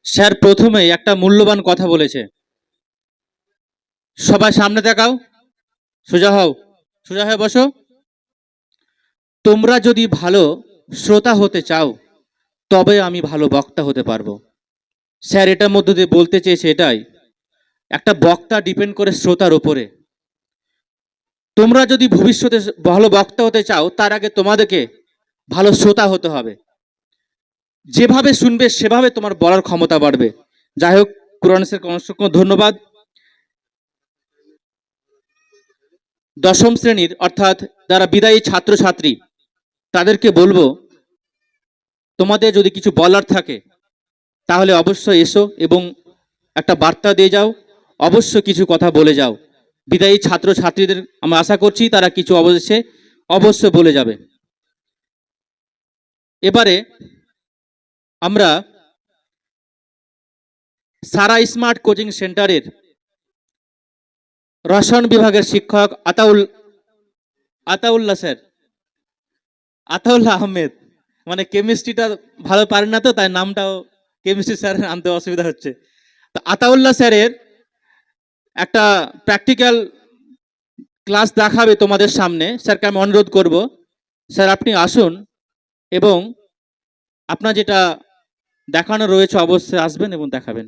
Sir প্রথমেই একটা মূল্যবান কথা বলেছে। সবাই সামনে তাকাও, সোজা হও, সোজা হয়ে বসো। তোমরা যদি ভালো শ্রোতা হতে চাও তবে আমি ভালো বক্তা হতে পারবো। স্যার এটার মধ্যে দিয়ে বলতে চেয়েছে এটাই, একটা বক্তা ডিপেন্ড করে শ্রোতার ওপরে। তোমরা যদি ভবিষ্যতে ভালো বক্তা হতে চাও তার আগে তোমাদেরকে ভালো শ্রোতা হতে হবে। যেভাবে শুনবে সেভাবে তোমার বলার ক্ষমতা বাড়বে। যাই হোক, কোরআন স্যারকে অসংখ্য ধন্যবাদ। দশম শ্রেণীর অর্থাৎ যারা বিদায়ী ছাত্রছাত্রী তাদেরকে বলবো, তোমাদের যদি কিছু বলার থাকে তাহলে অবশ্যই এসো এবং একটা বার্তা দিয়ে যাও, অবশ্য কিছু কথা বলে যাও। বিদায়ী ছাত্রছাত্রীদের আমরা আশা করছি তারা কিছু অবশ্যই বলে যাবে। এবারে আমরা সারা স্মার্ট কোচিং সেন্টারের রসায়ন বিভাগের শিক্ষক আতাউল্লাহ স্যার, আতাউল্লাহ আহমেদ, মানে কেমিস্ট্রিটা ভালো পারেন না তো তাই নামটাও কেমিস্ট্রি স্যার আনতে অসুবিধা হচ্ছে। তো আতাউল্লাহ স্যারের একটা প্র্যাকটিক্যাল ক্লাস দেখাবে তোমাদের সামনে। স্যারকে আমি অনুরোধ করব, স্যার আপনি আসুন এবং আপনার যেটা দেখানো রয়েছে অবশ্যই আসবেন এবং দেখাবেন।